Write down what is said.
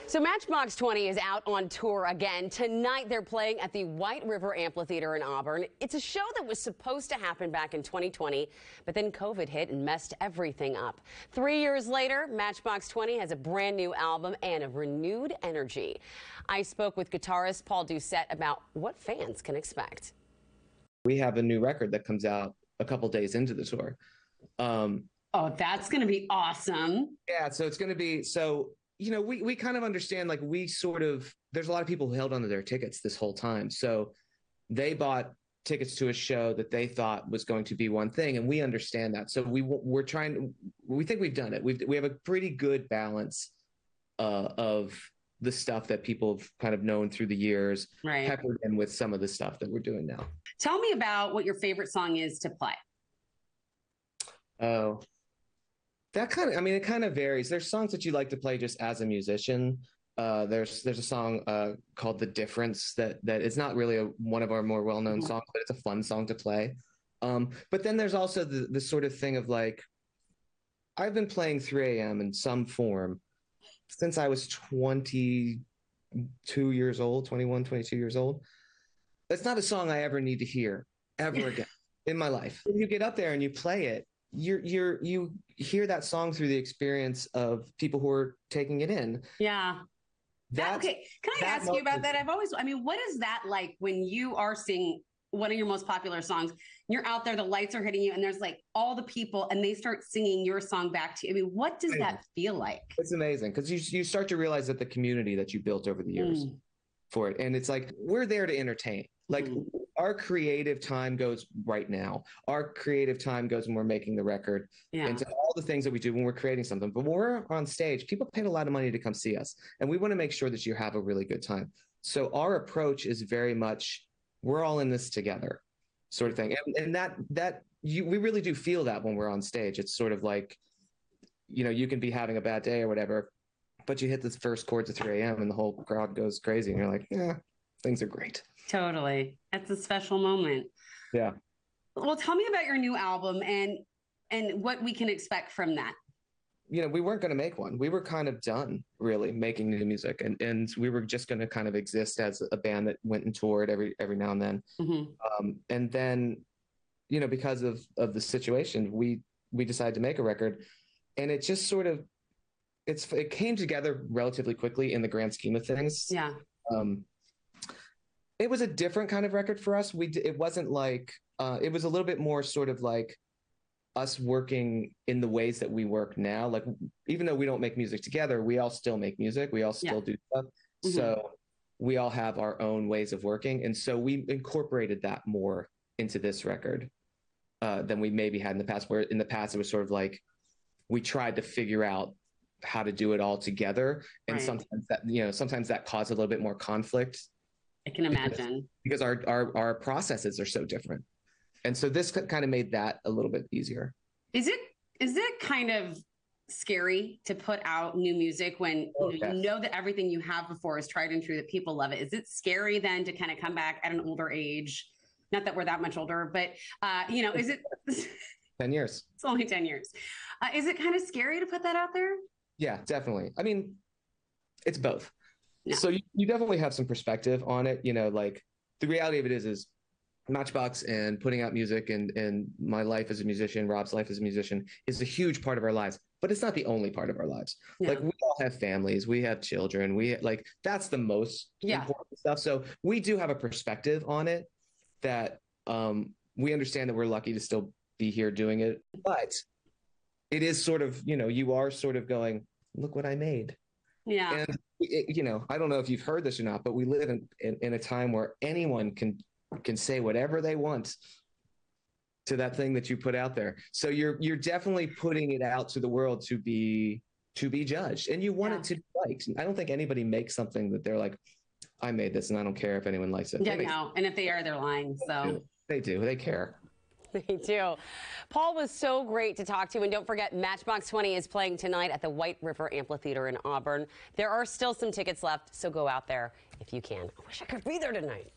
So Matchbox 20 is out on tour again. Tonight they're playing at the White River Amphitheater in Auburn. It's a show that was supposed to happen back in 2020, but then COVID hit and messed everything up. 3 years later, Matchbox 20 has a brand new album and a renewed energy. I spoke with guitarist Paul Doucette about what fans can expect. We have a new record that comes out a couple days into the tour. Oh, that's going to be awesome. Yeah, so it's going to be, you know, we kind of understand, like, there's a lot of people who held onto their tickets this whole time. So they bought tickets to a show that they thought was going to be one thing, and we understand that. So we think we've done it. We have a pretty good balance of the stuff that people have kind of known through the years, right, peppered in with some of the stuff that we're doing now. Tell me about what your favorite song is to play. Oh, it kind of varies. There's songs that you like to play just as a musician. There's a song called "The Difference" that is not really one of our more well-known songs, but it's a fun song to play. But then there's also the sort of thing of, like, I've been playing 3 a.m. in some form since I was 21, 22 years old. That's not a song I ever need to hear ever again in my life. When you get up there and you play it, you hear that song through the experience of people who are taking it in. Yeah. Okay. Can I ask you about that? What is that like when you are singing one of your most popular songs? You're out there, the lights are hitting you, and there's, like, all the people, and they start singing your song back to you. What does that feel like? It's amazing, because you start to realize that the community that you built over the years for it, and it's like, we're there to entertain. Like, our creative time goes right now. Our creative time goes when we're making the record, and to all the things that we do when we're creating something. But when we're on stage, people paid a lot of money to come see us, and we want to make sure that you have a really good time. So our approach is very much, we're all in this together, sort of thing. And we really do feel that when we're on stage. It's sort of like, you know, you can be having a bad day or whatever, but you hit the first chords at 3 a.m. and the whole crowd goes crazy, and you're like, yeah, things are great. Totally. That's a special moment. Yeah. Well, tell me about your new album and what we can expect from that. You know, we weren't going to make one. We were kind of done, really, making new music, and we were just going to kind of exist as a band that went and toured every now and then. And then, you know, because of the situation, we decided to make a record, and it just sort of it came together relatively quickly in the grand scheme of things. Yeah. It was a different kind of record for us. It wasn't like it was a little bit more sort of like us working in the ways that we work now. Like, even though we don't make music together, we all still make music. We all still do stuff. So we all have our own ways of working. And so we incorporated that more into this record than we maybe had in the past, where in the past it was sort of like we tried to figure out how to do it all together. And sometimes that caused a little bit more conflict. I can imagine. Because our processes are so different. And so this kind of made that a little bit easier. Is it kind of scary to put out new music when you know that everything you have before is tried and true, that people love it? Is it scary then to kind of come back at an older age? Not that we're that much older, but is it 10 years? It's only 10 years. Is it kind of scary to put that out there? Yeah, definitely. I mean, it's both. No. So you definitely have some perspective on it. You know, like, the reality of it is Matchbox and putting out music and my life as a musician, Rob's life as a musician, is a huge part of our lives, but it's not the only part of our lives. Yeah. Like, we all have families, we have children, that's the most important stuff. So we do have a perspective on it that we understand that we're lucky to still be here doing it, but it is sort of, you are sort of going, look what I made. Yeah. And I don't know if you've heard this or not, but we live in a time where anyone can say whatever they want to that thing that you put out there. So you're definitely putting it out to the world to be judged, and you want it to be liked. I don't think anybody makes something that they're like, I made this and I don't care if anyone likes it. Yeah, no. And if they are, they're lying. So they do. They care. They do. Paul was so great to talk to. And don't forget, Matchbox 20 is playing tonight at the White River Amphitheater in Auburn. There are still some tickets left, so go out there if you can. I wish I could be there tonight.